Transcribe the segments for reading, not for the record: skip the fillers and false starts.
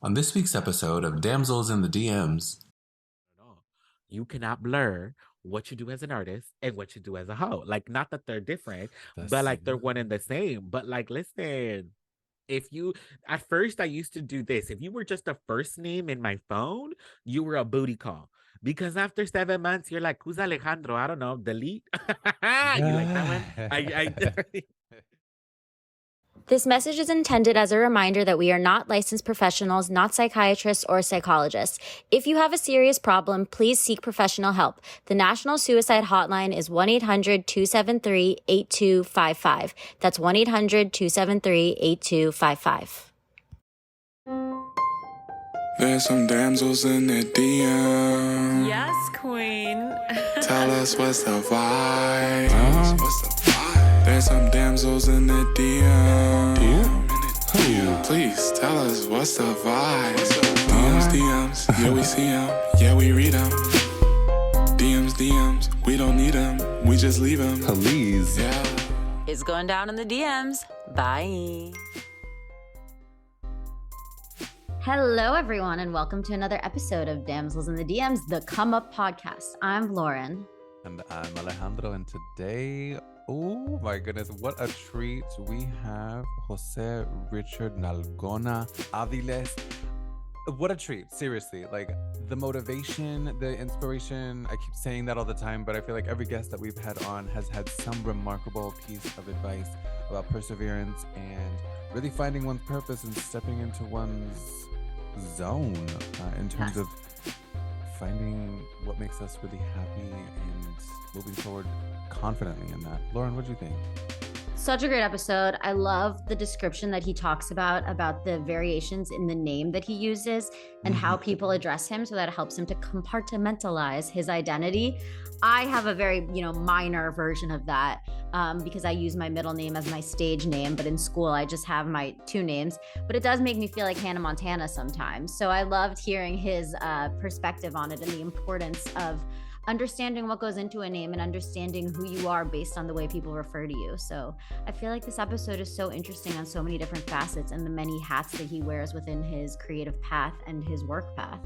On this week's episode of Damsels in the DMs. No, you cannot blur what you do as an artist and what you do as a hoe. Like, not that they're different, but like they're one and the same. But like, listen, if you at first I used to do this. If you were just a first name in my phone, you were a booty call. Because after 7 months, you're like, who's Alejandro? I don't know. Delete. You like that one? I This message is intended as a reminder that we are not licensed professionals, not psychiatrists or psychologists. If you have a serious problem, please seek professional help. The National Suicide Hotline is 1-800-273-8255. That's 1-800-273-8255. There's some damsels in the DM. Yes, queen. Tell us what's the vibe. There's some damsels in the DM. Please tell us what's the vibe. DMs, yeah we see them, yeah we read them. DMs, we don't need them, we just leave them. Please. Yeah. It's going down in the DMs. Bye. Hello, everyone, and welcome to another episode of Damsels in the DMs, the Come Up podcast. I'm Lauren. And I'm Alejandro, and today, oh my goodness, what a treat. We have José Richard Nalgona Áviles. What a treat, seriously. Like, the motivation, the inspiration, I keep saying that all the time, but I feel like every guest that we've had on has had some remarkable piece of advice about perseverance and really finding one's purpose and stepping into one's zone in terms of finding what makes us really happy and moving forward confidently in that. Lauren, what do you think? Such a great episode. I love the description that he talks about the variations in the name that he uses and how people address him, so that it helps him to compartmentalize his identity. I have a very, minor version of that because I use my middle name as my stage name, but in school I just have my two names. But it does make me feel like Hannah Montana sometimes. So I loved hearing his perspective on it and the importance of understanding what goes into a name and understanding who you are based on the way people refer to you. So I feel like this episode is so interesting on so many different facets and the many hats that he wears within his creative path and his work path.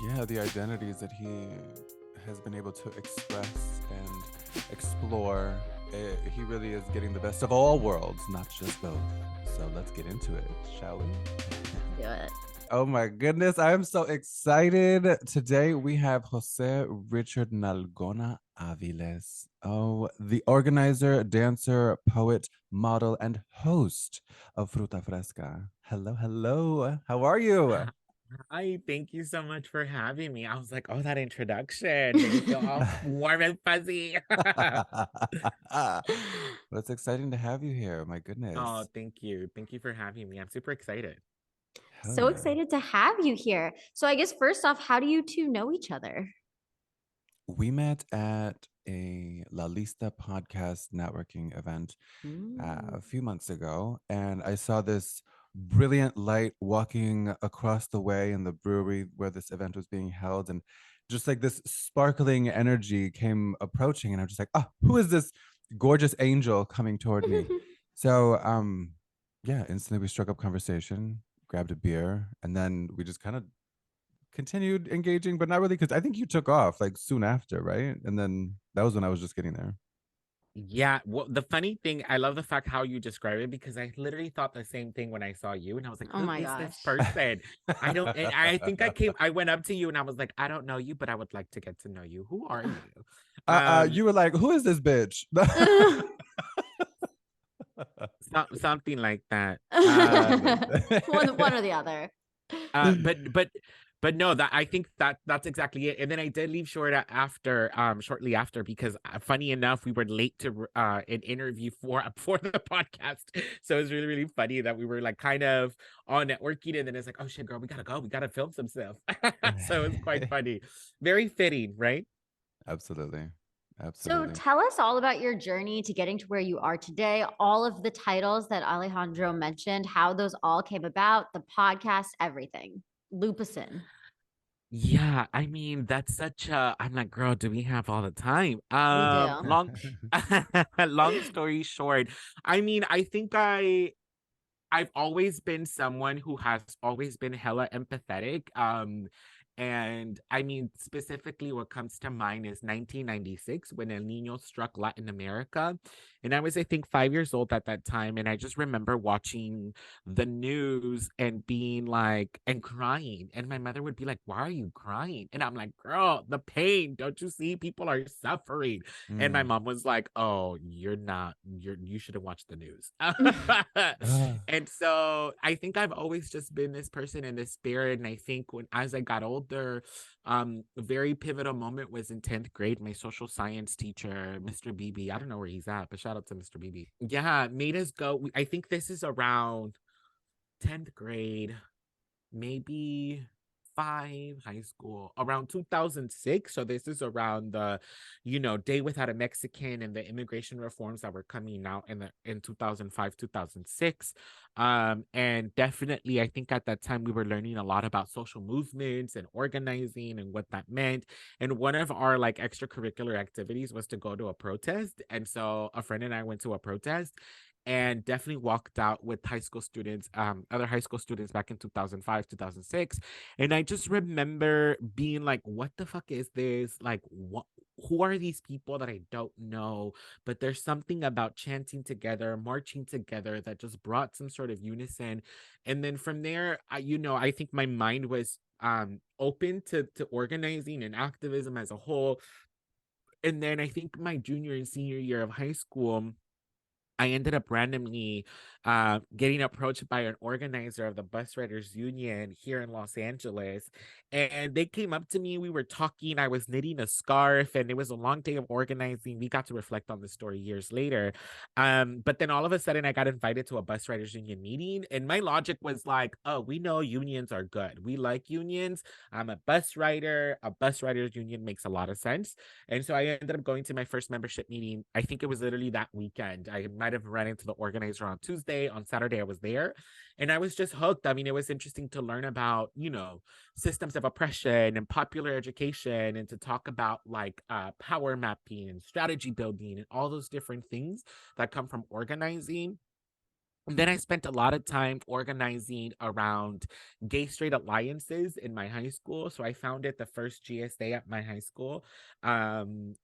Yeah, the identities that he has been able to express and explore. He really is getting the best of all worlds, not just both. So let's get into it, shall we? Do it. Oh my goodness, I am so excited. Today we have José Richard Nalgona Áviles. Oh, the organizer, dancer, poet, model, and host of Fruta Fresca. Hello, hello. How are you? Hi, thank you so much for having me. I was like, oh, that introduction made me feel all warm and fuzzy. But it's exciting to have you here. My goodness. Oh, thank you. Thank you for having me. I'm super excited. So excited to have you here. So I guess first off, how do you two know each other? We met at a La Lista podcast networking event a few months ago, and I saw this brilliant light walking across the way in the brewery where this event was being held, and just like this sparkling energy came approaching, and I'm just like, oh, who is this gorgeous angel coming toward me? So yeah, instantly we struck up conversation, grabbed a beer, and then we just kind of continued engaging, but not really, because I think you took off like soon after, right? And then that was when I was just getting there. Yeah, well, the funny thing, I love the fact how you describe it, because I literally thought the same thing when I saw you, and I was like, Oh who my is this gosh. person? I don't, and I think I went up to you and I was like, I don't know you, but I would like to get to know you. Who are you? You were like, who is this bitch? Something like that. One or the other. But no, that I think that's exactly it. And then I did leave shortly after, because funny enough, we were late to an interview for the podcast. So it was really, really funny that we were like kind of on networking, and then it's like, oh shit, girl, we gotta go, we gotta film some stuff. So it's quite funny, very fitting, right? Absolutely. So tell us all about your journey to getting to where you are today, all of the titles that Alejandro mentioned, how those all came about, the podcast, everything. Loop us in. Yeah, I mean, that's such a, I'm like, girl, do we have all the time? do. Long story short, I mean, I think I've always been someone who has always been hella empathetic. And I mean, specifically what comes to mind is 1996 when El Nino struck Latin America. And I was, I think, 5 years old at that time. And I just remember watching the news and being like, and crying. And my mother would be like, why are you crying? And I'm like, girl, the pain. Don't you see? People are suffering. And my mom was like, oh, you shouldn't watch the news. And so I think I've always just been this person in this spirit. And I think as I got older, a very pivotal moment was in 10th grade. My social science teacher, Mr. BB, I don't know where he's at, but shout out to Mr. BB. Yeah, made us go. I think this is around 10th grade, maybe 5, high school, around 2006. So this is around the, Day Without a Mexican and the immigration reforms that were coming out in 2005, 2006. And definitely, I think at that time we were learning a lot about social movements and organizing and what that meant. And one of our like extracurricular activities was to go to a protest. And so a friend and I went to a protest and definitely walked out with high school students, other high school students back in 2005, 2006. And I just remember being like, what the fuck is this? Like, who are these people that I don't know? But there's something about chanting together, marching together that just brought some sort of unison. And then from there, I think my mind was open to organizing and activism as a whole. And then I think my junior and senior year of high school, I ended up randomly getting approached by an organizer of the Bus Riders Union here in Los Angeles. And they came up to me. We were talking. I was knitting a scarf, and it was a long day of organizing. We got to reflect on the story years later. But then all of a sudden, I got invited to a Bus Riders Union meeting. And my logic was like, oh, we know unions are good. We like unions. I'm a bus rider. A Bus Riders Union makes a lot of sense. And so I ended up going to my first membership meeting. I think it was literally that weekend. I might have run into the organizer on Tuesday. On Saturday, I was there. And I was just hooked. I mean, it was interesting to learn about, systems of oppression and popular education, and to talk about like power mapping and strategy building and all those different things that come from organizing. And then I spent a lot of time organizing around gay straight alliances in my high school. So I founded the first GSA at my high school, and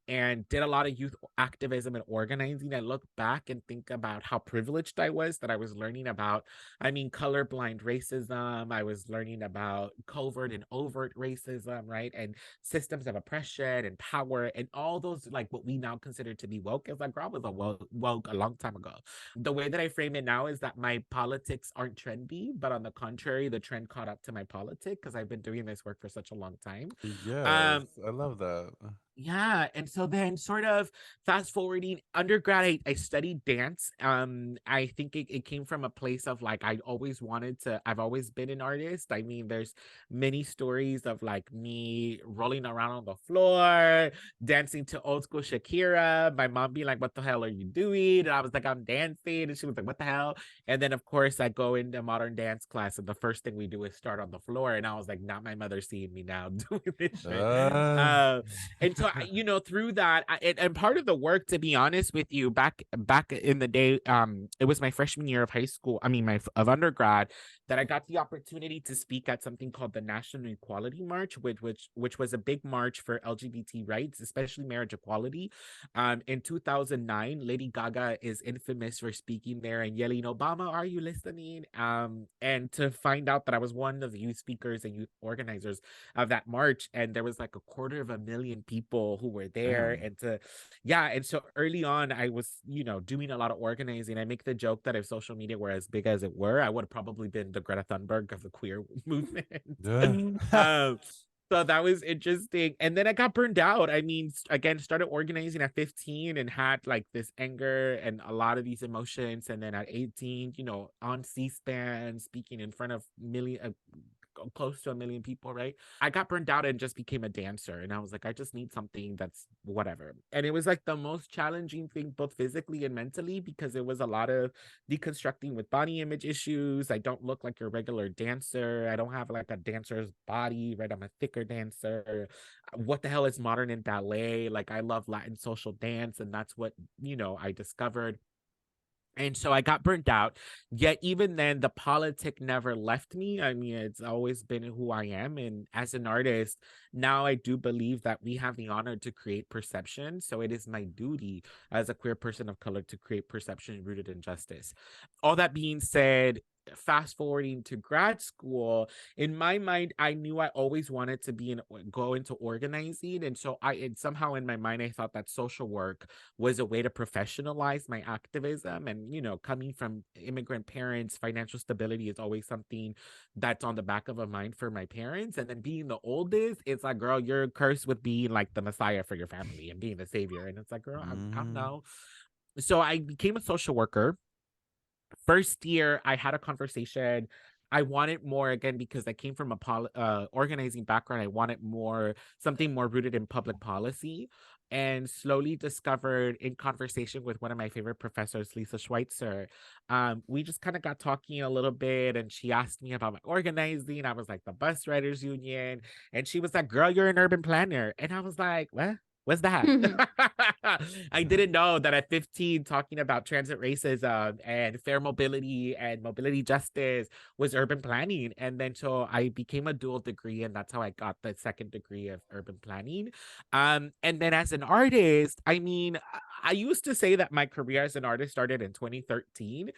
did a lot of youth activism and organizing. I look back and think about how privileged I was that I was learning about, colorblind racism. I was learning about covert and overt racism, right? And systems of oppression and power and all those, like what we now consider to be woke. As like, girl, I was woke a long time ago. The way that I frame it now is that my politics aren't trendy, but on the contrary, the trend caught up to my politic because I've been doing this work for such a long time. Yes, I love that. Yeah. And so then sort of fast forwarding undergrad, I studied dance. I think it came from a place of like, I've always been an artist. I mean, there's many stories of like me rolling around on the floor, dancing to old school Shakira. My mom being like, what the hell are you doing? And I was like, I'm dancing. And she was like, what the hell? And then of course I go into modern dance class, and the first thing we do is start on the floor. And I was like, not my mother seeing me now doing this shit. And so, through that, and part of the work, to be honest with you, back in the day, it was my freshman year of high school. Of undergrad, that I got the opportunity to speak at something called the National Equality March, which was a big march for LGBT rights, especially marriage equality. In 2009, Lady Gaga is infamous for speaking there and yelling, "Obama, are you listening?" And to find out that I was one of the youth speakers and youth organizers of that march, and there was like 250,000 people who were there. And so early on, I was, doing a lot of organizing. I make the joke that if social media were as big as it were, I would have probably been the Greta Thunberg of the queer movement. So that was interesting. And then I got burned out. I mean, again, started organizing at 15 and had like this anger and a lot of these emotions. And then at 18, on C-SPAN, speaking in front of close to 1 million people, right? I got burned out and just became a dancer. And I was like, I just need something that's whatever. And it was like the most challenging thing, both physically and mentally, because it was a lot of deconstructing with body image issues. I don't look like your regular dancer. I don't have like a dancer's body, right? I'm a thicker dancer. What the hell is modern in ballet? Like, I love Latin social dance, and that's what, I discovered. And so I got burnt out. Yet even then, the politic never left me. I mean, it's always been who I am. And as an artist, now I do believe that we have the honor to create perception. So it is my duty as a queer person of color to create perception rooted in justice. All that being said, fast forwarding to grad school, in my mind, I knew I always wanted to go into organizing. And so and somehow in my mind, I thought that social work was a way to professionalize my activism. And, coming from immigrant parents, financial stability is always something that's on the back of a mind for my parents. And then being the oldest, it's like, girl, you're cursed with being like the messiah for your family and being the savior. And it's like, girl, I don't know. So I became a social worker. First year, I had a conversation. I wanted more, again, because I came from a organizing background. I wanted something more rooted in public policy, and slowly discovered in conversation with one of my favorite professors, Lisa Schweitzer. We just kind of got talking a little bit, and she asked me about my organizing. I was like, the Bus Riders Union. And she was like, girl, you're an urban planner. And I was like, what? What's that? I didn't know that at 15, talking about transit racism and fair mobility and mobility justice was urban planning. And then so I became a dual degree, and that's how I got the second degree of urban planning. And then as an artist, I mean, I used to say that my career as an artist started in 2013,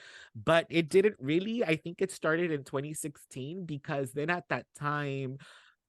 but it didn't really. I think it started in 2016, because then at that time,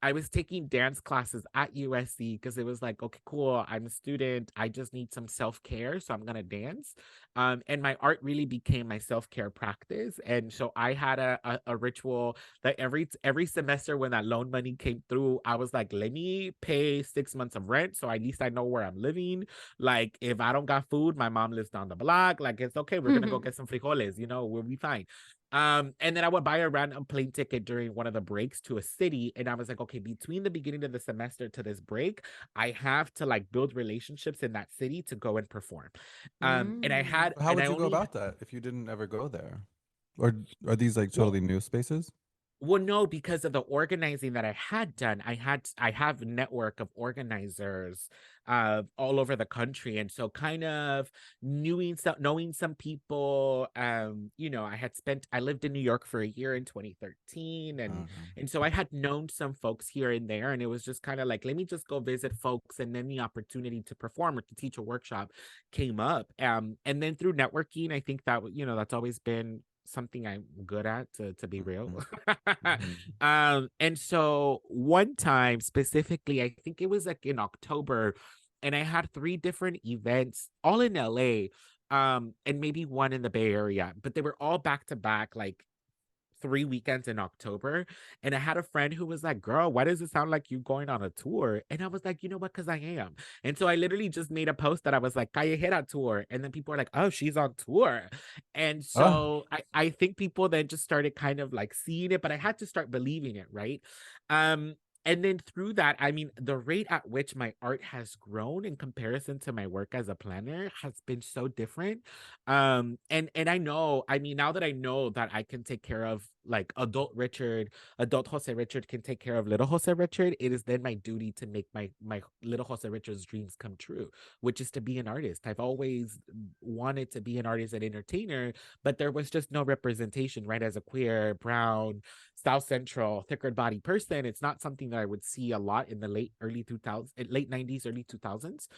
I was taking dance classes at USC because it was like, okay, cool. I'm a student. I just need some self-care. So I'm going to dance. And my art really became my self-care practice. And so I had a ritual that every semester when that loan money came through, I was like, let me pay 6 months of rent. So at least I know where I'm living. Like, if I don't got food, my mom lives down the block. Like, it's okay. We're going to go get some frijoles, we'll be fine. And then I would buy a random plane ticket during one of the breaks to a city. And I was like, okay, between the beginning of the semester to this break, I have to like build relationships in that city to go and perform. And I had, How and would I you go only, about that if you didn't ever go there? Or are these like totally new spaces? well, no, because of the organizing that I had done, I have a network of organizers all over the country. And so kind of knowing some people, I lived in New York for a year in 2013. And so I had known some folks here and there, and it was just kind of like, let me just go visit folks. And then the opportunity to perform or to teach a workshop came up. And then through networking, I think that, that's always been something I'm good at, to be real. And so one time specifically, I think it was like in October, and I had 3 different events all in LA, and maybe one in the Bay Area, but they were all back to back, like 3 weekends in October. And I had a friend who was like, girl, why does it sound like you going on a tour? And I was like, you know what? Because I am. And so I literally just made a post that I was like, Callejera tour. And then people are like, oh, she's on tour. And so I think people then just started kind of like seeing it, but I had to start believing it, right? And then through that, I mean, the rate at which my art has grown in comparison to my work as a planner has been so different. And I know, I mean, now that I know that I can take care of like adult José Richard can take care of little José Richard, it is then my duty to make my little José Richard's dreams come true, which is to be an artist. I've always wanted to be an artist and entertainer, but there was just no representation, right? As a queer, brown, South Central, thicker body person, it's not something that I would see a lot in the late 90s, early 2000s.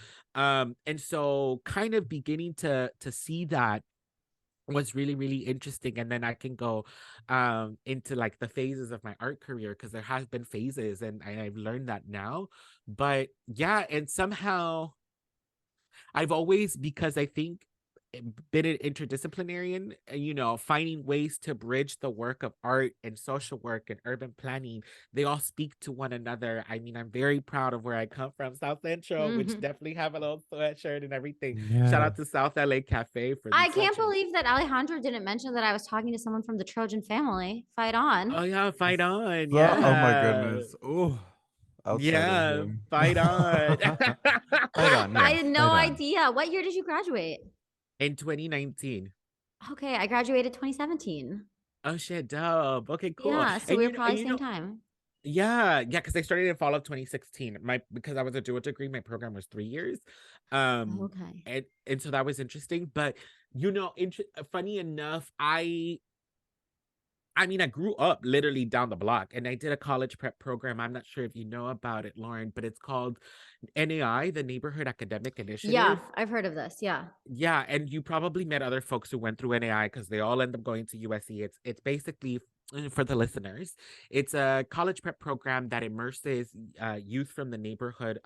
And so kind of beginning to see that was really, really interesting. And then I can go into like the phases of my art career, because there has been phases, and I've learned that now. But yeah, and somehow I've always, because I think been an interdisciplinarian, finding ways to bridge the work of art and social work and urban planning. They all speak to one another. I mean, I'm very proud of where I come from, South Central, which definitely have a little sweatshirt and everything. Yeah. Shout out to South LA Cafe for I can't believe that Alejandro didn't mention that I was talking to someone from the Trojan family. Fight on. Oh yeah, fight on. Oh, Yeah. oh my goodness. Oh, Yeah, him. fight on. Fight on. I Yes, had no fight on. idea. What year did you graduate? In 2019. Okay, I graduated 2017. Oh shit, dope. Okay, cool. Yeah, so And we were probably same time. Yeah, because I started in fall of 2016. Because I was a dual degree, my program was 3 years. Okay. And so that was interesting. But You know, funny enough, I mean, I grew up literally down the block, and I did a college prep program. I'm not sure if you know about it, Lauren, but it's called NAI, the Neighborhood Academic Initiative. Yeah, I've heard of this. Yeah. Yeah, and you probably met other folks who went through NAI because they all end up going to USC. It's basically, for the listeners, it's a college prep program that immerses youth from the neighborhood,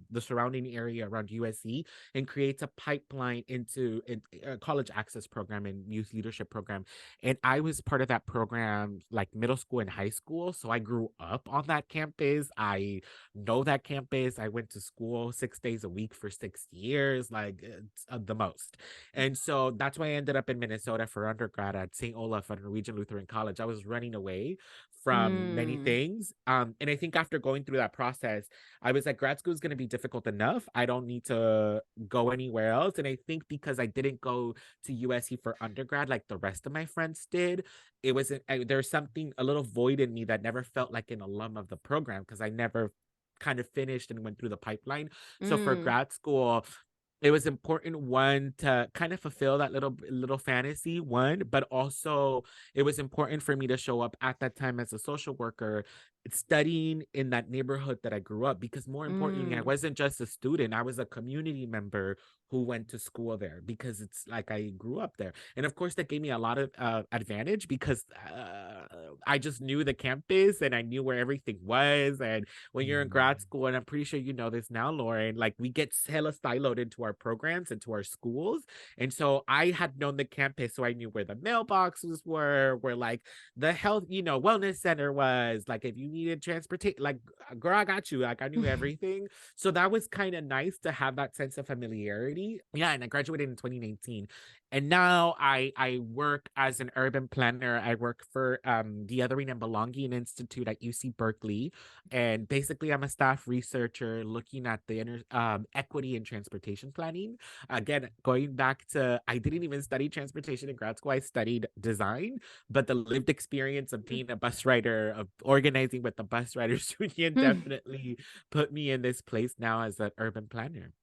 the surrounding area around USC, and creates a pipeline into a college access program and youth leadership program. And I was part of that program like middle school and high school, so I grew up on that campus. I know that campus. I went to school 6 days a week for 6 years, like it's, the most. And so that's why I ended up in Minnesota for undergrad at St. Olaf at Norwegian Lutheran College. I was running away from many things. And I think after going through that process, I was like, grad school is going to be difficult enough. I don't need to go anywhere else. And I think because I didn't go to USC for undergrad like the rest of my friends did, it wasn't, there's something, a little void in me that never felt like an alum of the program because I never kind of finished and went through the pipeline. So for grad school, it was important, one, to kind of fulfill that little fantasy, one, but also it was important for me to show up at that time as a social worker studying in that neighborhood that I grew up, because more importantly, I wasn't just a student, I was a community member who went to school there because it's like I grew up there. And of course that gave me a lot of advantage because I just knew the campus and I knew where everything was. And when you're in grad school, and I'm pretty sure you know this now, Lauren, like we get hella siloed into our programs, into our schools. And so I had known the campus, so I knew where the mailboxes were, where like the health, wellness center was, like if you needed transportation, like girl, I got you, like I knew everything. So that was kind of nice to have that sense of familiarity. Yeah, and I graduated in 2019. And now I work as an urban planner. I work for the Othering and Belonging Institute at UC Berkeley. And basically, I'm a staff researcher looking at the equity in transportation planning. Again, going back to, I didn't even study transportation in grad school. I studied design, but the lived experience of being a bus rider, of organizing with the bus riders union definitely put me in this place now as an urban planner.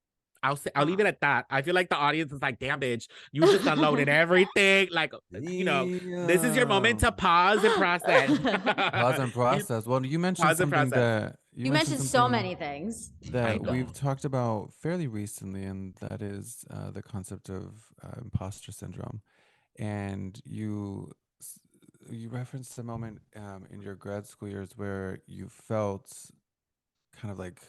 I'll leave it at that. I feel like the audience is like, damn, bitch, you just unloaded everything. Like, this is your moment to pause and process. Pause and process. Well, you mentioned something that you mentioned so many things that we've talked about fairly recently, and that is the concept of imposter syndrome. And you referenced a moment in your grad school years where you felt kind of like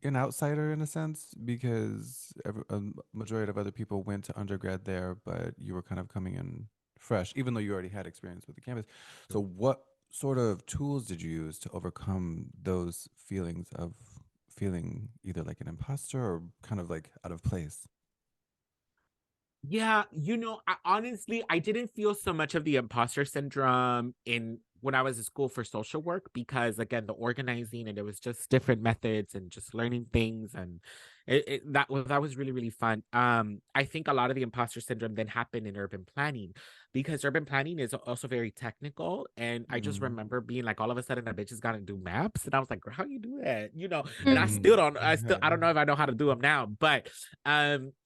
an outsider in a sense, because a majority of other people went to undergrad there, but you were kind of coming in fresh, even though you already had experience with the campus. So what sort of tools did you use to overcome those feelings of feeling either like an imposter or kind of like out of place? Yeah, honestly, I didn't feel so much of the imposter syndrome when I was in school for social work, because again, the organizing, and it was just different methods and just learning things, and that was really, really fun. I think a lot of the imposter syndrome then happened in urban planning, because urban planning is also very technical. And I just remember being like, all of a sudden a bitch has got to do maps, and I was like, girl, how you do that? And I don't know if I know how to do them now, but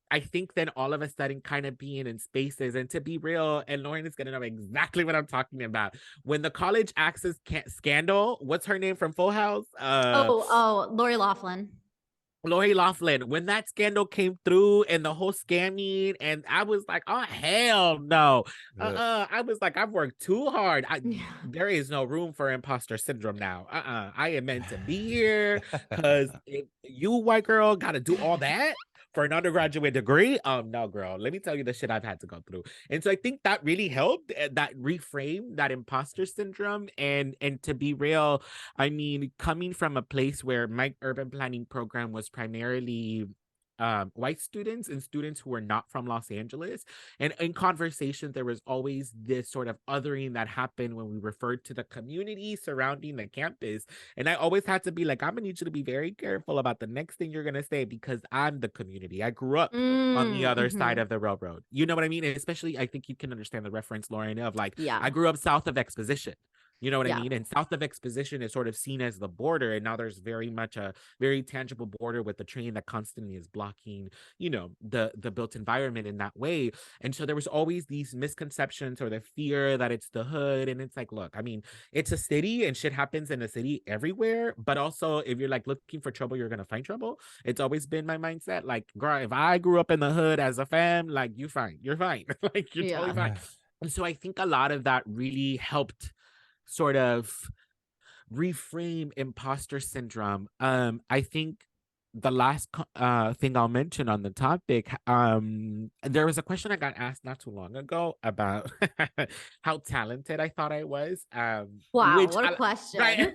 I think then all of a sudden kind of being in spaces, and to be real, and Lauren is going to know exactly what I'm talking about. When the college access scandal, what's her name from Full House? Lori Loughlin. Lori Loughlin, when that scandal came through and the whole scamming, and I was like, oh, hell no. I was like, I've worked too hard. There is no room for imposter syndrome now. I am meant to be here, because you, white girl, got to do all that for an undergraduate degree. No, girl, let me tell you the shit I've had to go through. And so I think that really helped, that reframe that imposter syndrome. And to be real, I mean, coming from a place where my urban planning program was primarily white students and students who were not from Los Angeles. And in conversations, there was always this sort of othering that happened when we referred to the community surrounding the campus. And I always had to be like, I'm gonna need you to be very careful about the next thing you're gonna say, because I'm the community. I grew up on the other side of the railroad. You know what I mean? And especially, I think you can understand the reference, Lauren, of like, I grew up south of Exposition. You know what I mean? And south of exposition is sort of seen as the border. And now there's very much a very tangible border with the train that constantly is blocking, you know, the built environment in that way. And so there was always these misconceptions or the fear that it's the hood. And it's like, look, I mean, it's a city and shit happens in a city everywhere. But also, if you're like looking for trouble, you're going to find trouble. It's always been my mindset. Like, girl, if I grew up in the hood as a fam, like, you're fine. You're fine. Like, you're totally fine. And so I think a lot of that really helped sort of reframe imposter syndrome. I think the last thing I'll mention on the topic, there was a question I got asked not too long ago about how talented I thought I was. Wow, what a question. Right?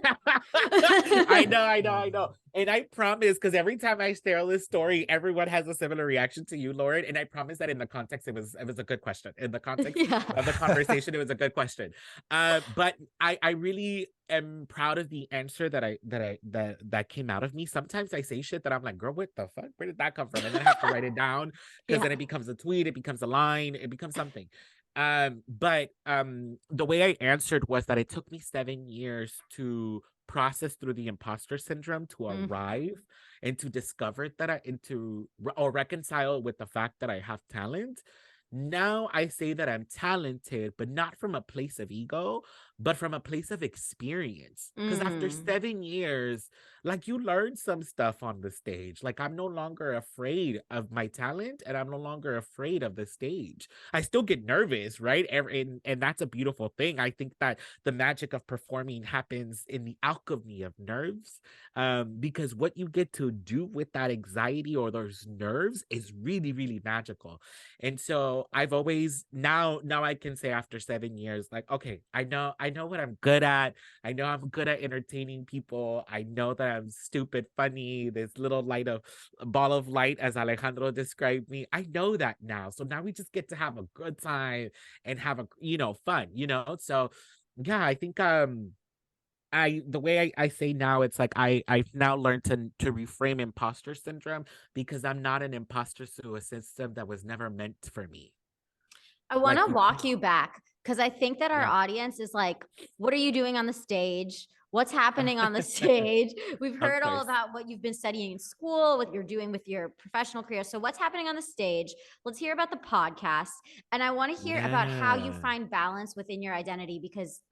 I know. And I promise, because every time I share this story, everyone has a similar reaction to you, Lauren. And I promise that in the context, it was a good question. In the context of the conversation, it was a good question. But I really am proud of the answer that came out of me. Sometimes I say shit that I'm like, girl, what the fuck? Where did that come from? And then I have to write it down because then it becomes a tweet, it becomes a line, it becomes something. But the way I answered was that it took me 7 years to process through the imposter syndrome to arrive and to discover that or reconcile with the fact that I have talent. Now I say that I'm talented, but not from a place of ego, but from a place of experience. Because after 7 years, like, you learn some stuff on the stage. Like, I'm no longer afraid of my talent and I'm no longer afraid of the stage. I still get nervous, right? And that's a beautiful thing. I think that the magic of performing happens in the alchemy of nerves, because what you get to do with that anxiety or those nerves is really, really magical. And so I've always, now I can say after 7 years, like, okay, I know what I'm good at. I know I'm good at entertaining people. I know that I'm stupid, funny, this little ball of light, as Alejandro described me. I know that now. So now we just get to have a good time and have fun, So yeah, I think the way I say now, it's like I've now learned to reframe imposter syndrome, because I'm not an imposter to a system that was never meant for me. I want to walk you back, because I think that our audience is like, what are you doing on the stage? What's happening on the stage? We've heard all about what you've been studying in school, what you're doing with your professional career. So what's happening on the stage? Let's hear about the podcast. And I want to hear about how you find balance within your identity, because,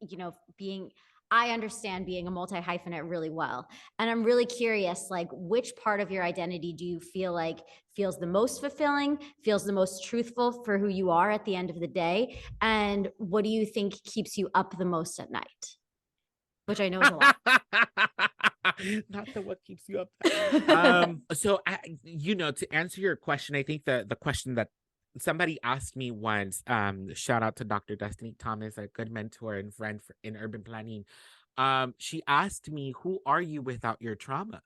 I understand being a multi-hyphenate really well. And I'm really curious, like, which part of your identity do you feel like feels the most fulfilling, feels the most truthful for who you are at the end of the day? And what do you think keeps you up the most at night? Which I know is a lot. Not the what keeps you up. So, to answer your question, I think the question that somebody asked me once, shout out to Dr. Destiny Thomas, a good mentor and friend in urban planning. She asked me, who are you without your trauma?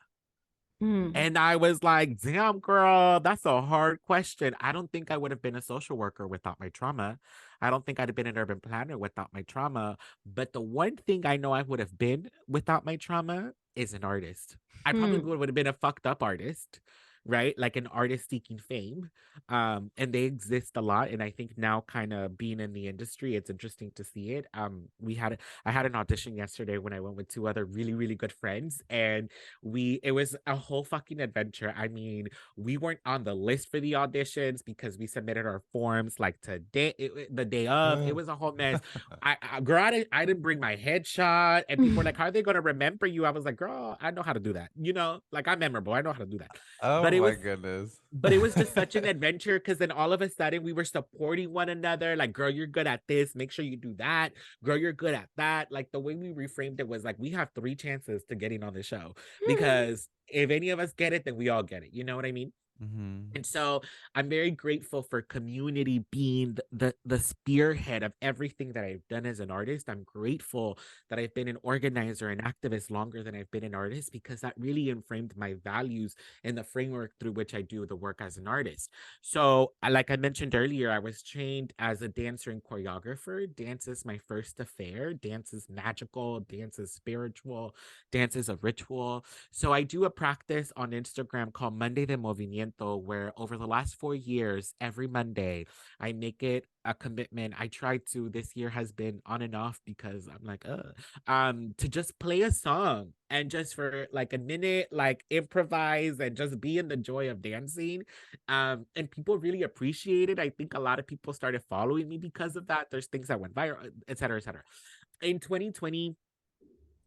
And I was like, damn, girl, that's a hard question. I don't think I would have been a social worker without my trauma. I don't think I'd have been an urban planner without my trauma. But the one thing I know I would have been without my trauma is an artist. I probably would have been a fucked up artist, right? Like an artist seeking fame. And they exist a lot. And I think now, kind of being in the industry, it's interesting to see it. I had an audition yesterday when I went with 2 other really, really good friends, and it was a whole fucking adventure. I mean, we weren't on the list for the auditions because we submitted our forms like the day of. It was a whole mess. I didn't bring my headshot, and people were like, how are they going to remember you? I was like, girl, I know how to do that. Like, I'm memorable. I know how to do that. Oh my goodness. But it was just such an adventure, because then all of a sudden we were supporting one another. Like, girl, you're good at this. Make sure you do that. Girl, you're good at that. Like, the way we reframed it was like, we have 3 chances to getting on the show, because if any of us get it, then we all get it. You know what I mean? And so I'm very grateful for community being the spearhead of everything that I've done as an artist. I'm grateful that I've been an organizer and activist longer than I've been an artist, because that really inframed my values and the framework through which I do the work as an artist. So, like I mentioned earlier, I was trained as a dancer and choreographer. Dance is my first affair. Dance is magical. Dance is spiritual. Dance is a ritual. So I do a practice on Instagram called Monday de Movimiento, though, where over the last 4 years, every Monday, I make it a commitment. I try to, this year has been on and off because I'm like, to just play a song and just for like a minute, like improvise and just be in the joy of dancing. And people really appreciate it. I think a lot of people started following me because of that. There's things that went viral, et cetera, et cetera. In 2020,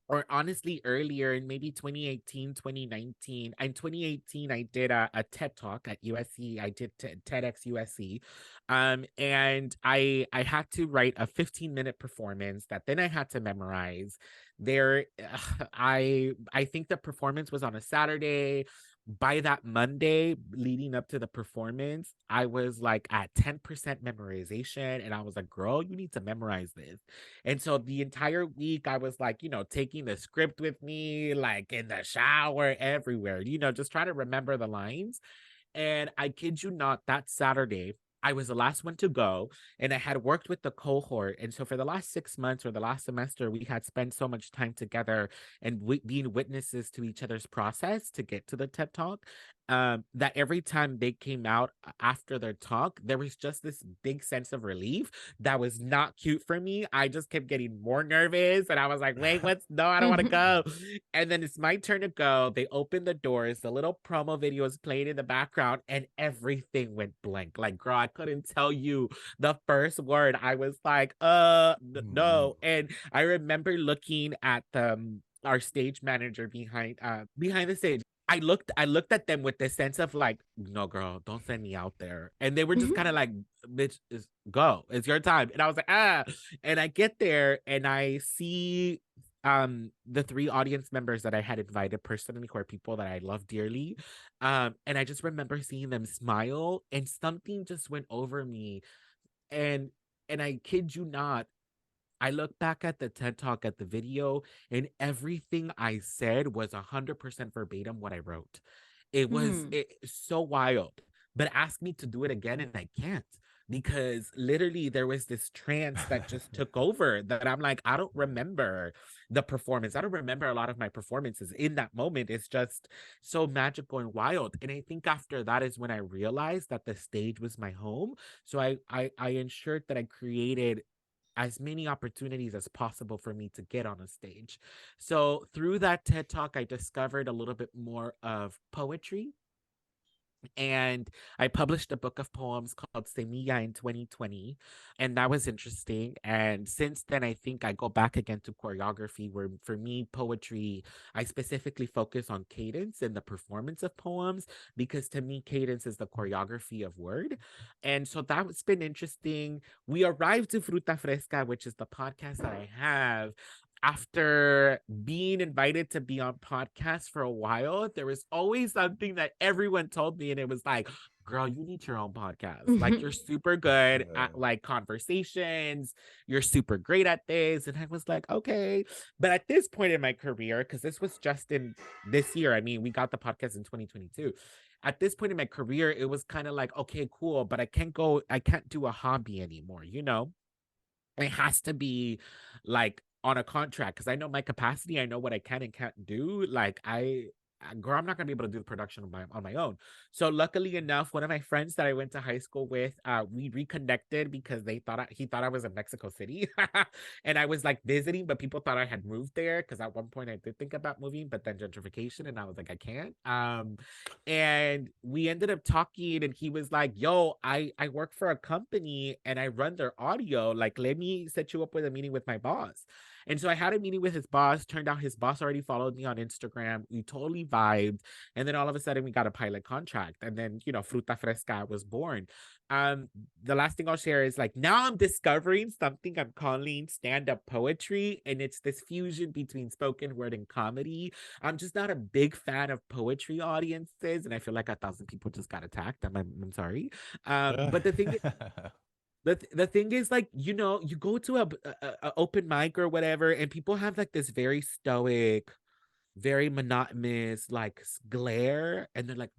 or honestly earlier in maybe 2018, 2019. In 2018, I did a TED Talk at USC. I did TEDx USC. And I had to write a 15-minute performance that then I had to memorize. There, I think the performance was on a Saturday. By that Monday leading up to the performance, I was like at 10% memorization. And I was like, girl, you need to memorize this. And so the entire week, I was like, taking the script with me, like in the shower, everywhere, just trying to remember the lines. And I kid you not, that Saturday, I was the last one to go, and I had worked with the cohort. And so for the last 6 months or the last semester, we had spent so much time together and being witnesses to each other's process to get to the TED Talk, that every time they came out after their talk, there was just this big sense of relief that was not cute for me. I just kept getting more nervous, and I was like, wait, no, I don't want to go. And then it's my turn to go. They opened the doors, the little promo video is playing in the background, and everything went blank. Like, girl, I couldn't tell you the first word. I was like, no. And I remember looking at our stage manager behind the stage. I looked at them with this sense of like, no, girl, don't send me out there. And they were just kind of like, bitch, go. It's your time. And I was like, And I get there and I see the 3 audience members that I had invited personally, who are people that I love dearly. And I just remember seeing them smile, and something just went over me. And I kid you not, I look back at the TED Talk, at the video, and everything I said was 100% verbatim what I wrote. It was so wild. But ask me to do it again, and I can't, because literally there was this trance that just took over that I'm like, I don't remember the performance. I don't remember a lot of my performances in that moment. It's just so magical and wild. And I think after that is when I realized that the stage was my home. So I ensured that I created as many opportunities as possible for me to get on a stage. So through that TED Talk, I discovered a little bit more of poetry. And I published a book of poems called Semilla in 2020. And that was interesting. And since then, I think I go back again to choreography, where for me, poetry, I specifically focus on cadence and the performance of poems, because to me, cadence is the choreography of word. And so that's been interesting. We arrived to Fruta Fresca, which is the podcast that I have. After being invited to be on podcasts for a while, there was always something that everyone told me, and it was like, girl, you need your own podcast. Like, you're super good at like conversations. You're super great at this. And I was like, okay. But at this point in my career, because this was just in this year, I mean, we got the podcast in 2022. At this point in my career, it was kind of like, okay, cool, but I can't do a hobby anymore, It has to be like on a contract, because I know my capacity. I know what I can and can't do. Like, girl, I'm not gonna be able to do the production on my own. So luckily enough, one of my friends that I went to high school with, we reconnected because he thought I was in Mexico City, and I was like visiting, but people thought I had moved there, because at one point I did think about moving, but then gentrification, and I was like, I can't. And we ended up talking, and he was like, yo, I work for a company and I run their audio. Like, let me set you up with a meeting with my boss. And so I had a meeting with his boss. Turned out his boss already followed me on Instagram. We totally vibed. And then all of a sudden we got a pilot contract. And then, Fruta Fresca was born. The last thing I'll share is like, now I'm discovering something I'm calling stand-up poetry. And it's this fusion between spoken word and comedy. I'm just not a big fan of poetry audiences. And I feel like 1,000 people just got attacked. I'm sorry. But the thing is, the thing is, like, you go to a open mic or whatever, and people have like this very stoic, very monotonous, like, glare, and they're like,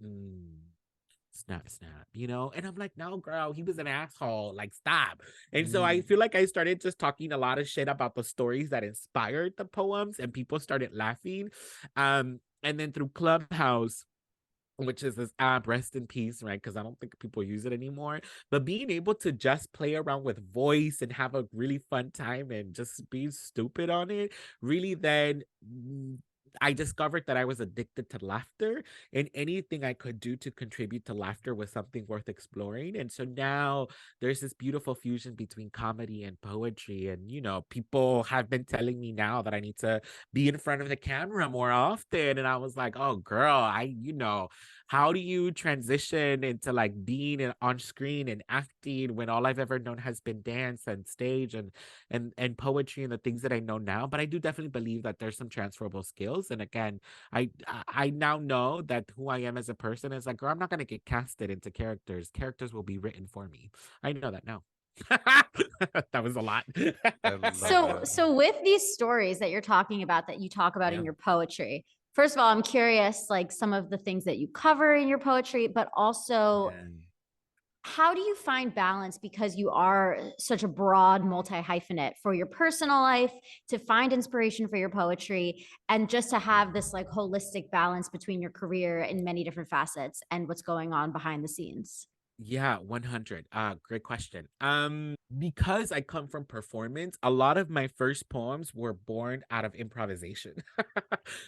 snap, and I'm like, no, girl, he was an asshole, like, stop. And so I feel like I started just talking a lot of shit about the stories that inspired the poems, and people started laughing. And then through Clubhouse, which is this app, rest in peace, right? Because I don't think people use it anymore. But being able to just play around with voice and have a really fun time and just be stupid on it, really then I discovered that I was addicted to laughter, and anything I could do to contribute to laughter was something worth exploring. And so now there's this beautiful fusion between comedy and poetry. And, people have been telling me now that I need to be in front of the camera more often. And I was like, oh, girl, how do you transition into like being on screen and acting when all I've ever known has been dance and stage and poetry and the things that I know now? But I do definitely believe that there's some transferable skills. And again, I now know that who I am as a person is like, girl, I'm not gonna get casted into characters. Characters will be written for me. I know that now. That was a lot. So with these stories that you're talking about, that you talk about in your poetry, first of all, I'm curious, like some of the things that you cover in your poetry, but also how do you find balance, because you are such a broad multi-hyphenate, for your personal life, to find inspiration for your poetry, and just to have this like holistic balance between your career in many different facets and what's going on behind the scenes? Yeah, 100. Great question. Because I come from performance, a lot of my first poems were born out of improvisation.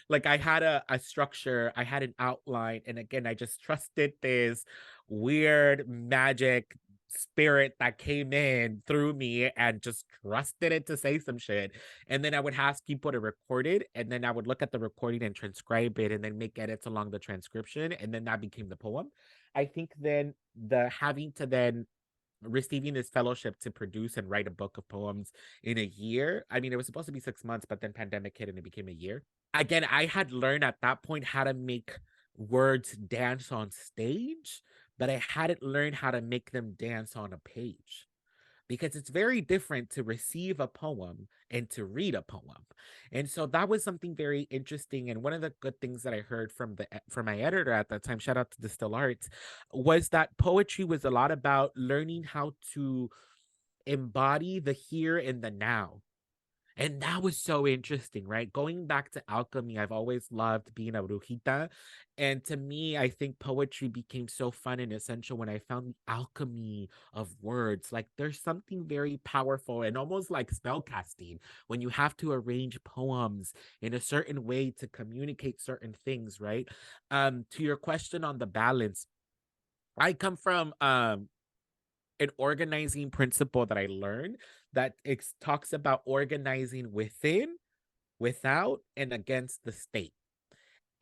Like I had a structure, I had an outline, and again, I just trusted this weird magic spirit that came in through me and just trusted it to say some shit. And then I would ask people to record it, and then I would look at the recording and transcribe it and then make edits along the transcription, and then that became the poem. I think then having to then receiving this fellowship to produce and write a book of poems in a year. I mean, it was supposed to be 6 months, but then pandemic hit and it became a year. Again, I had learned at that point how to make words dance on stage, but I hadn't learned how to make them dance on a page, because it's very different to receive a poem and to read a poem. And so that was something very interesting. And one of the good things that I heard from my editor at that time, shout out to Distill Arts, was that poetry was a lot about learning how to embody the here and the now. And that was so interesting, right? Going back to alchemy, I've always loved being a brujita. And to me, I think poetry became so fun and essential when I found the alchemy of words. Like there's something very powerful and almost like spell casting when you have to arrange poems in a certain way to communicate certain things, right? To your question on the balance, I come from an organizing principle that I learned that it talks about organizing within, without, and against the state.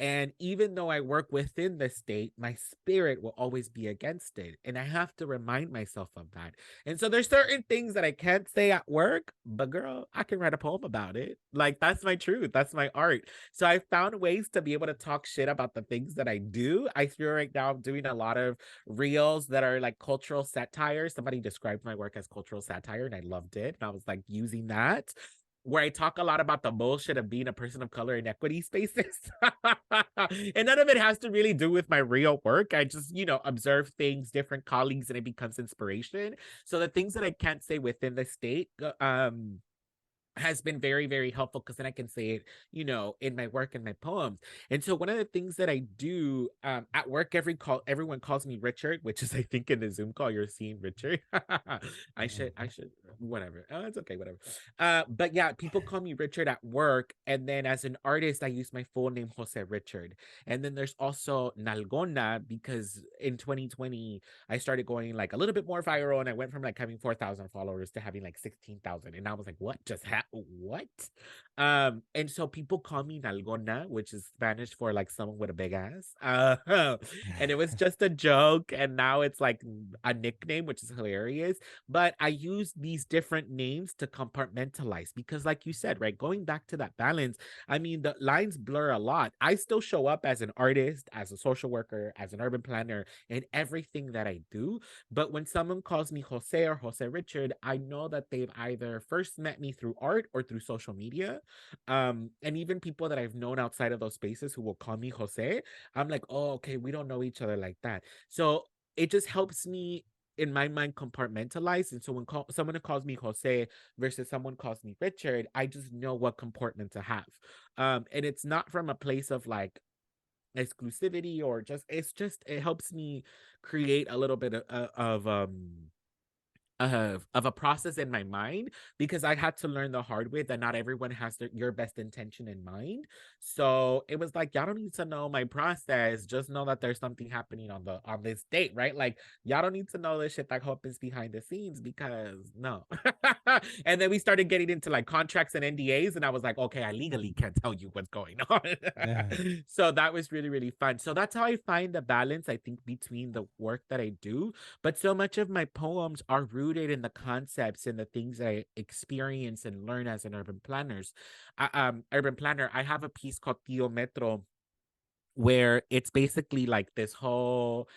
And even though I work within the state, my spirit will always be against it. And I have to remind myself of that. And so there's certain things that I can't say at work, but girl, I can write a poem about it. Like that's my truth. That's my art. So I found ways to be able to talk shit about the things that I do. I feel right now I'm doing a lot of reels that are like cultural satire. Somebody described my work as cultural satire and I loved it. And I was like using that, where I talk a lot about the bullshit of being a person of color in equity spaces. And none of it has to really do with my real work. I just, observe things, different colleagues, and it becomes inspiration. So the things that I can't say within the state, has been very, very helpful, because then I can say it, in my work and my poems. And so one of the things that I do at work, everyone calls me Richard, which is, I think, in the Zoom call you're seeing Richard. I should, whatever. Oh, it's okay, whatever. But yeah, people call me Richard at work. And then as an artist, I use my full name, José Richard. And then there's also Nalgona, because in 2020, I started going like a little bit more viral, and I went from like having 4,000 followers to having like 16,000. And I was like, what just happened? What? And so people call me Nalgona, which is Spanish for like someone with a big ass. And it was just a joke, and now it's like a nickname, which is hilarious. But I use these different names to compartmentalize, because like you said, right, going back to that balance, I mean, the lines blur a lot. I still show up as an artist, as a social worker, as an urban planner, in everything that I do. But when someone calls me Jose or Jose Richard, I know that they've either first met me through art or through social media. And even people that I've known outside of those spaces who will call me Jose, I'm like, oh, okay, we don't know each other like that. So it just helps me in my mind compartmentalize. And so when someone calls me Jose versus someone calls me Richard, I just know what comportment to have. And it's not from a place of like exclusivity, or just it helps me create a little bit of a process in my mind, because I had to learn the hard way that not everyone has your best intention in mind. So it was like, y'all don't need to know my process. Just know that there's something happening on this date, right? Like, y'all don't need to know the shit that happens behind the scenes, because no. And then we started getting into like contracts and NDAs, and I was like, okay, I legally can't tell you what's going on. Yeah. So that was really, really fun. So that's how I find the balance, I think, between the work that I do, but so much of my poems are rooted in the concepts and the things that I experience and learn as an urban urban planner. I have a piece called Tío Metro, where it's basically like this whole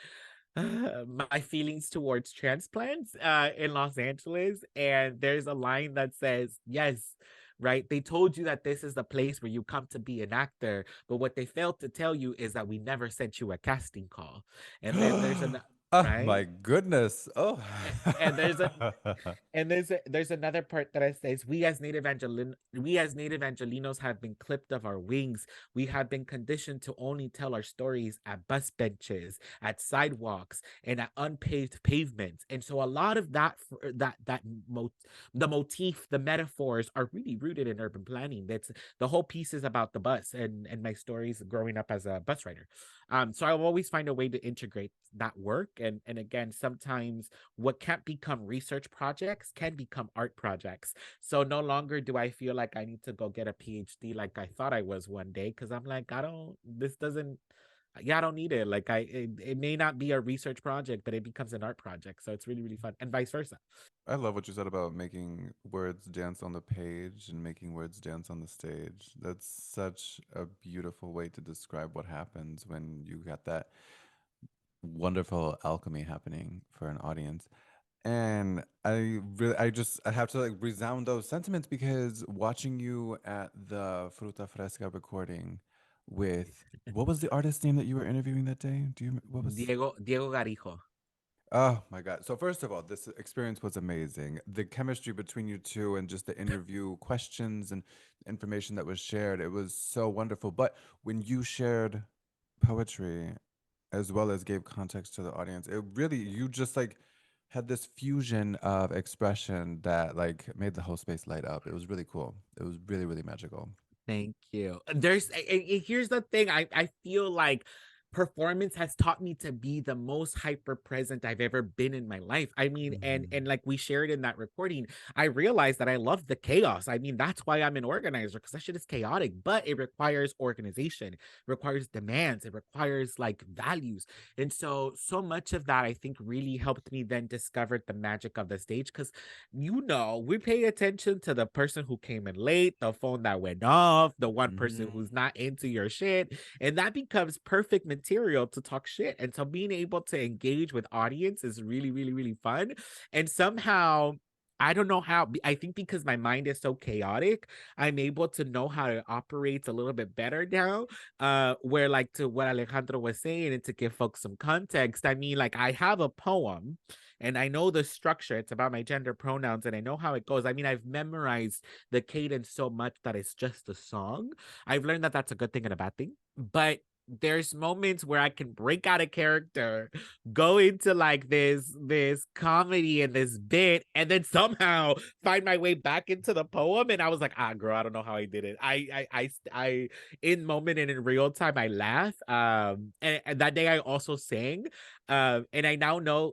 my feelings towards transplants in Los Angeles. And there's a line that says, yes, right, they told you that this is the place where you come to be an actor, but what they failed to tell you is that we never sent you a casting call. And then there's an Oh my right. goodness. Oh. And there's another part that says, we as native Angelinos have been clipped of our wings. We have been conditioned to only tell our stories at bus benches, at sidewalks, and at unpaved pavements. And so a lot of the motif, the metaphors are really rooted in urban planning. That's the whole piece is about the bus and my stories growing up as a bus rider. So I'll always find a way to integrate that work. And again, sometimes what can't become research projects can become art projects. So no longer do I feel like I need to go get a PhD like I thought I was one day, because I'm like, I don't need it. Like it may not be a research project, but it becomes an art project. So it's really, really fun, and vice versa. I love what you said about making words dance on the page and making words dance on the stage. That's such a beautiful way to describe what happens when you got that wonderful alchemy happening for an audience. And I have to like resound those sentiments, because watching you at the Fruta Fresca recording with, what was the artist's name that you were interviewing that day? What was Diego Garijo. Oh my God. So first of all, this experience was amazing. The chemistry between you two and just the interview questions and information that was shared, it was so wonderful. But when you shared poetry as well as gave context to the audience, it really, you just like had this fusion of expression that like made the whole space light up. It was really cool. It was really, really magical. Thank you. Here's the thing. I feel like performance has taught me to be the most hyper present I've ever been in my life. I mean, and like we shared in that recording, I realized that I love the chaos. I mean, that's why I'm an organizer, because that shit is chaotic, but it requires organization, requires demands, it requires like values. And so much of that I think really helped me then discover the magic of the stage, because we pay attention to the person who came in late, the phone that went off, the one person who's not into your shit, and that becomes perfect material to talk shit. And so being able to engage with audience is really, really, really fun. And somehow, I don't know how, I think because my mind is so chaotic, I'm able to know how to operate a little bit better now. Where like to what Alejandro was saying, and to give folks some context, I mean, like I have a poem and I know the structure. It's about my gender pronouns and I know how it goes. I mean, I've memorized the cadence so much that it's just a song. I've learned that that's a good thing and a bad thing, but there's moments where I can break out a character, go into like this comedy and this bit, and then somehow find my way back into the poem. And I was like, girl, I don't know how I did it. I in moment and in real time, I laugh. And that day I also sang. And I now know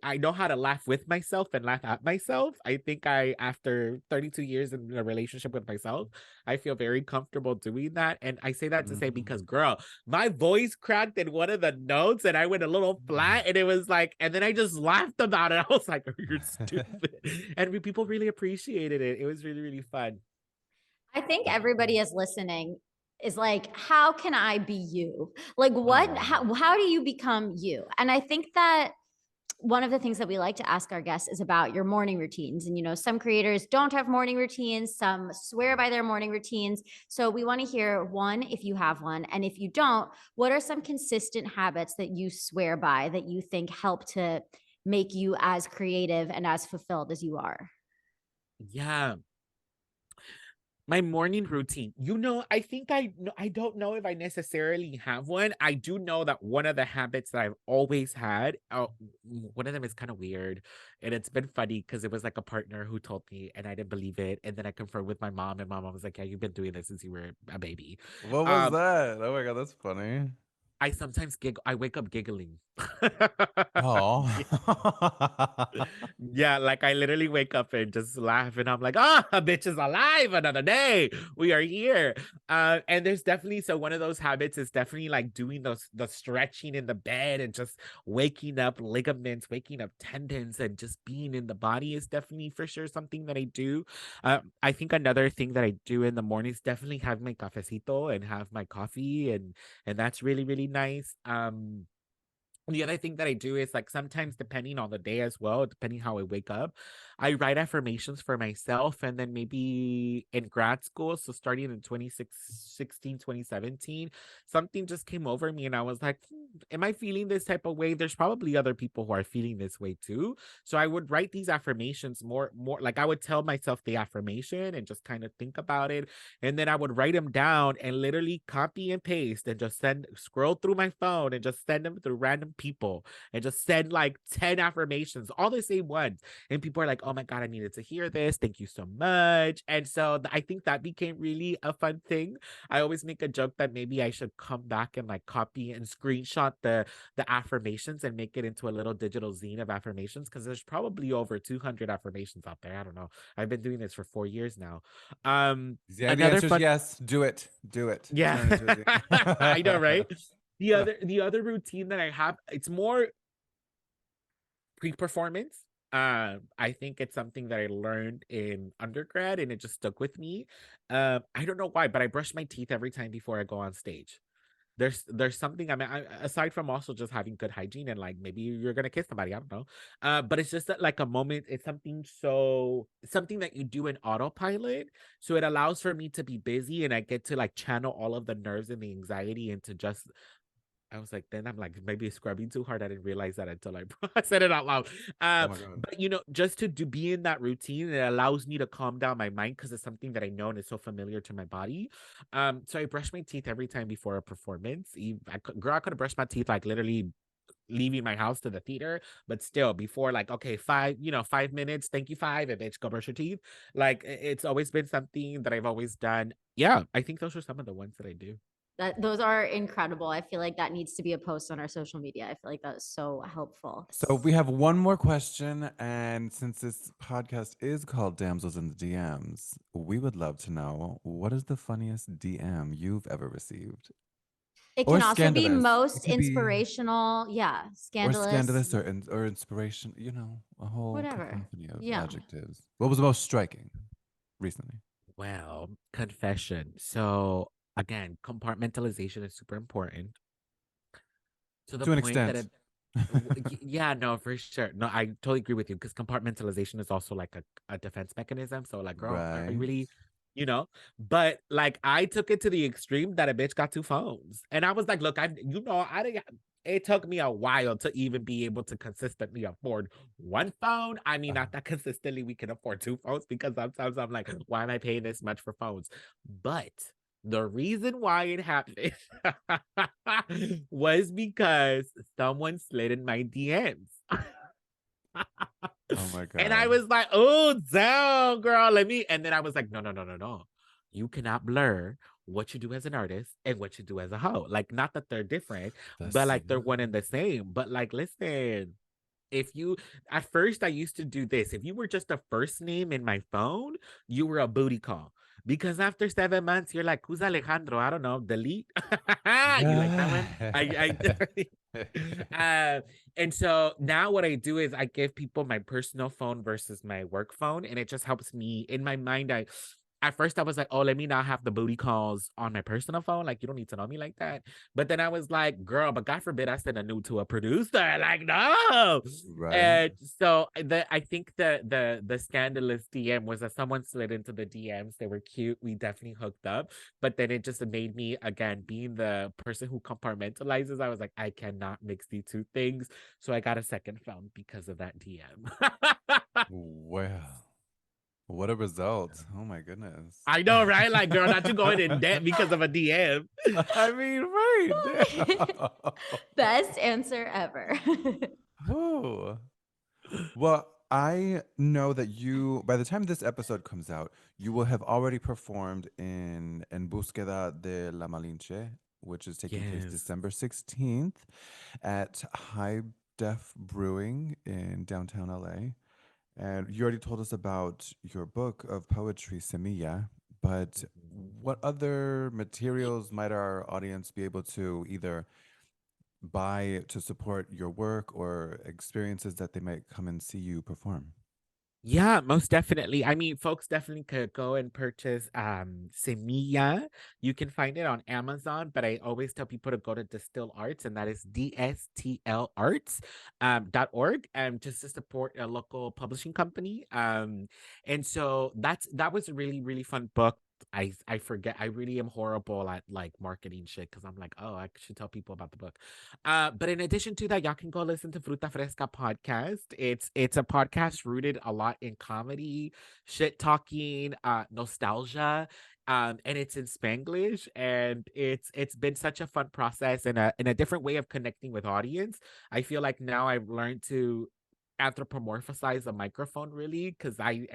I know how to laugh with myself and laugh at myself. I think after 32 years in a relationship with myself, I feel very comfortable doing that. And I say that to say, because girl, my voice cracked in one of the notes and I went a little flat, and it was like, and then I just laughed about it. I was like, you're stupid. And people really appreciated it. It was really, really fun. I think everybody is listening is like, how can I be you? Like what, how do you become you? And I think that one of the things that we like to ask our guests is about your morning routines. And, some creators don't have morning routines. Some swear by their morning routines. So we want to hear one, if you have one. And if you don't, what are some consistent habits that you swear by that you think help to make you as creative and as fulfilled as you are? Yeah. My morning routine. I think I don't know if I necessarily have one. I do know that one of the habits that I've always had, one of them is kind of weird. And it's been funny because it was like a partner who told me and I didn't believe it. And then I confirmed with my mom, and my mom was like, yeah, you've been doing this since you were a baby. What was that? Oh my God, that's funny. I sometimes giggle. I wake up giggling. Oh. Yeah, like I literally wake up and just laugh, and I'm like, a bitch is alive, another day. We are here. And there's definitely, so one of those habits is definitely like doing the stretching in the bed and just waking up ligaments, waking up tendons, and just being in the body is definitely for sure something that I do. I think another thing that I do in the mornings definitely have my cafecito and have my coffee, and that's really, really nice. The other thing that I do is like sometimes depending on the day as well, depending how I wake up, I write affirmations for myself. And then maybe in grad school, so starting in 2016, 2017, something just came over me and I was like, am I feeling this type of way? There's probably other people who are feeling this way too. So I would write these affirmations more like I would tell myself the affirmation and just kind of think about it. And then I would write them down and literally copy and paste and just scroll through my phone and just send them through random people and just send like 10 affirmations, all the same ones. And people are like, oh my God, I needed to hear this. Thank you so much. And so I think that became really a fun thing. I always make a joke that maybe I should come back and like copy and screenshot the affirmations and make it into a little digital zine of affirmations, because there's probably over 200 affirmations out there. I don't know. I've been doing this for 4 years now. Yeah, the answer is yes. Do it. Do it. Yeah. Turn it into a I know, right? The other routine that I have, it's more pre-performance. I think it's something that I learned in undergrad and it just stuck with me. I don't know why, but I brush my teeth every time before I go on stage. There's something, I mean, aside from also just having good hygiene and like maybe you're gonna kiss somebody, I don't know, but it's just that, like a moment, it's something that you do in autopilot, so it allows for me to be busy and I get to like channel all of the nerves and the anxiety into just, I was like, then I'm like, maybe scrubbing too hard. I didn't realize that until I said it out loud. Oh my God. But just to be in that routine, it allows me to calm down my mind because it's something that I know and it's so familiar to my body. So I brush my teeth every time before a performance. I could have brushed my teeth like literally leaving my house to the theater, but still before, like, okay, 5 minutes, thank you, five, and bitch, go brush your teeth. Like it's always been something that I've always done. Yeah, I think those are some of the ones that I do. Those are incredible. I feel like that needs to be a post on our social media. I feel like that is so helpful. So we have one more question, and since this podcast is called Damsels in the DMs, we would love to know, what is the funniest DM you've ever received? It Or can also be scandalous. most It could be- inspirational. Yeah, scandalous. Or scandalous or inspiration, a whole Whatever. cacophony of Yeah. adjectives. What was the most striking recently? Well, confession. So again, compartmentalization is super important. To the To an point that extent. yeah, no, for sure. No, I totally agree with you because compartmentalization is also like a defense mechanism. So like, girl, are Right. you really, but like I took it to the extreme that a bitch got 2 phones. And I was like, look, it took me a while to even be able to consistently afford 1 phone. I mean, not that consistently we can afford 2 phones, because sometimes I'm like, why am I paying this much for phones? But the reason why it happened was because someone slid in my DMs. Oh my God. And I was like, oh, damn, girl, and then I was like, no. You cannot blur what you do as an artist and what you do as a hoe. Like, not that they're different, but like they're one and the same. But like, listen, at first I used to do this. If you were just a first name in my phone, you were a booty call. Because after 7 months, you're like, who's Alejandro? I don't know. Delete. You like that one? And so now what I do is I give people my personal phone versus my work phone. And it just helps me in my mind. At first I was like, oh, let me not have the booty calls on my personal phone. Like, you don't need to know me like that. But then I was like, girl, but God forbid I send a nude to a producer. Like, no. Right. And so I think the scandalous DM was that someone slid into the DMs. They were cute. We definitely hooked up. But then it just made me, again, being the person who compartmentalizes, I was like, I cannot mix these two things. So I got a second phone because of that DM. Well. What a result. Oh my goodness. I know, right? Like, girl, not you going in debt because of a DM. I mean, right. Damn. Best answer ever. Oh. Well, I know that you, by the time this episode comes out, you will have already performed in En Búsqueda de la Malinche, which is taking place Yes. December 16th at High Def Brewing in downtown LA. And you already told us about your book of poetry, Semilla, but what other materials might our audience be able to either buy to support your work or experiences that they might come and see you perform? Yeah, most definitely. I mean, folks definitely could go and purchase Semilla. You can find it on Amazon, but I always tell people to go to Distill Arts, and that is DSTL Arts .org, just to support a local publishing company. And so that was a really, really fun book. I forget. I really am horrible at like marketing shit because I'm like, oh, I should tell people about the book. But in addition to that, y'all can go listen to Fruta Fresca podcast. It's a podcast rooted a lot in comedy, shit talking, nostalgia. And it's in Spanglish, and it's been such a fun process and a different way of connecting with audience. I feel like now I've learned to anthropomorphize a microphone really because I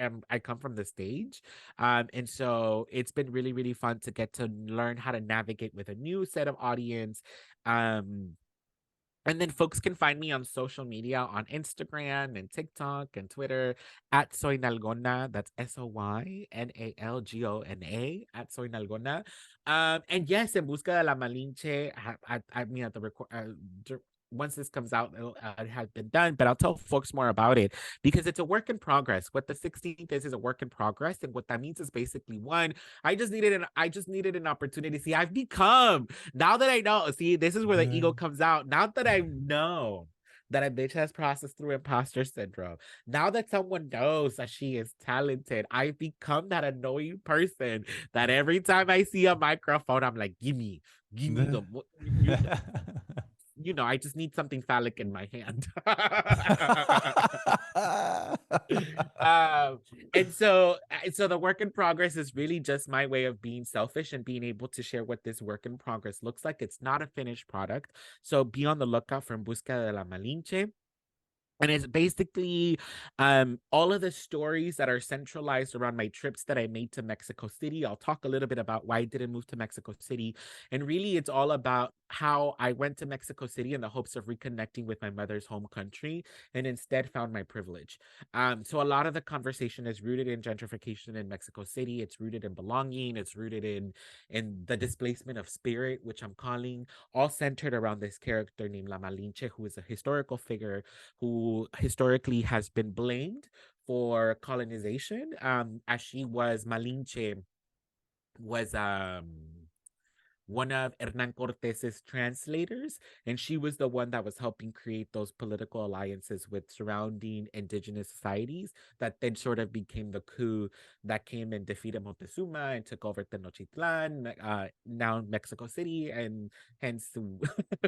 come from the stage, and so it's been really, really fun to get to learn how to navigate with a new set of audience. And then folks can find me on social media on Instagram and TikTok and Twitter at Soy Nalgona. That's SOYNALGONA at Soy Nalgona. And yes, En Busca de la Malinche, I mean, at the record, once this comes out, it has been done, but I'll tell folks more about it because it's a work in progress. What the 16th is a work in progress. And what that means is basically one, I just needed an opportunity. See, I've become, now that I know, see, this is where the ego comes out. Now that I know that a bitch has processed through imposter syndrome, now that someone knows that she is talented, I've become that annoying person that every time I see a microphone, I'm like, give me the, I just need something phallic in my hand. And so the work in progress is really just my way of being selfish and being able to share what this work in progress looks like. It's not a finished product. So be on the lookout for En Busca de la Malinche. And it's basically all of the stories that are centralized around my trips that I made to Mexico City. I'll talk a little bit about why I didn't move to Mexico City. And really, it's all about how I went to Mexico City in the hopes of reconnecting with my mother's home country and instead found my privilege. So a lot of the conversation is rooted in gentrification in Mexico City. It's rooted in belonging. It's rooted in the displacement of spirit, which I'm calling, all centered around this character named La Malinche, who is a historical figure who historically has been blamed for colonization, as she was Malinche was one of Hernan Cortes's translators, and she was the one that was helping create those political alliances with surrounding indigenous societies that then sort of became the coup that came and defeated Montezuma and took over Tenochtitlan, now Mexico City, and hence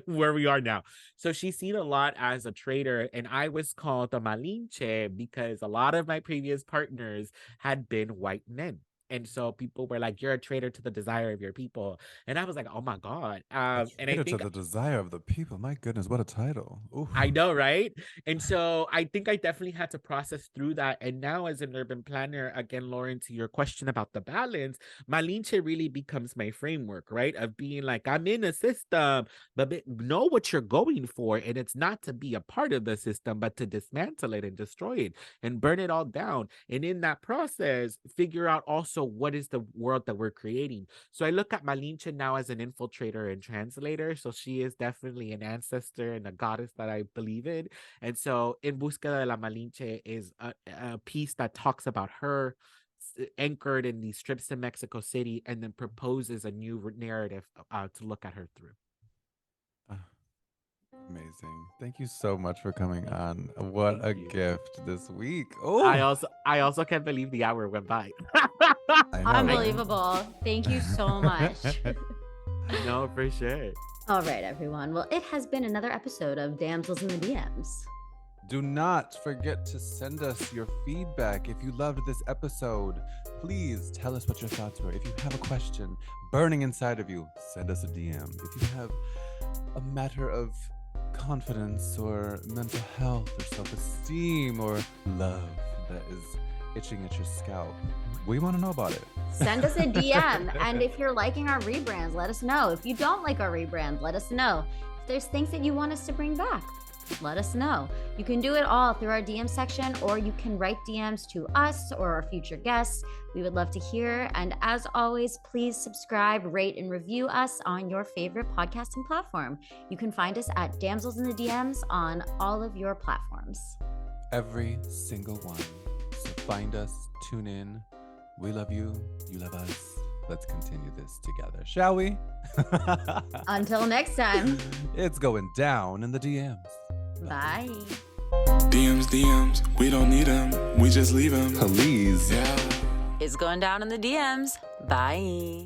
where we are now. So she's seen a lot as a traitor, and I was called a Malinche because a lot of my previous partners had been white men. And so people were like, you're a traitor to the desire of your people. And I was like, oh my God. And I think to the desire of the people. My goodness, what a title. Oof. I know, right? And so I think I definitely had to process through that. And now as an urban planner, again, Lauren, to your question about the balance, Malinche really becomes my framework, right? Of being like, I'm in a system, but know what you're going for. And it's not to be a part of the system, but to dismantle it and destroy it and burn it all down. And in that process, figure out also what is the world that we're creating. So I look at Malinche now as an infiltrator and translator. So she is definitely an ancestor and a goddess that I believe in. And so En Busca de la Malinche is a piece that talks about her anchored in these trips to Mexico City and then proposes a new narrative to look at her through. Amazing. Thank you so much for coming on. What a gift this week. Oh, I also can't believe the hour went by. Unbelievable. Thank you so much. No, for sure. All right, everyone. Well, it has been another episode of Damsels in the DMs. Do not forget to send us your feedback. If you loved this episode, please tell us what your thoughts were. If you have a question burning inside of you, send us a DM. If you have a matter of confidence or mental health or self-esteem or love that is itching at your scalp, we want to know about it. Send us a DM. And if you're liking our rebrands, let us know. If you don't like our rebrand, let us know. If there's things that you want us to bring back, let us know. You can do it all through our DM section, or you can write DMs to us or our future guests. We would love to hear. And as always, please subscribe, rate, and review us on your favorite podcasting platform. You can find us at Damsels in the DMs on all of your platforms. Every single one. So find us, tune in. We love you. You love us. Let's continue this together, shall we? Until next time. It's going down in the DMs. Bye. DMs, we don't need them. We just leave them. Please. Yeah. It's going down in the DMs. Bye.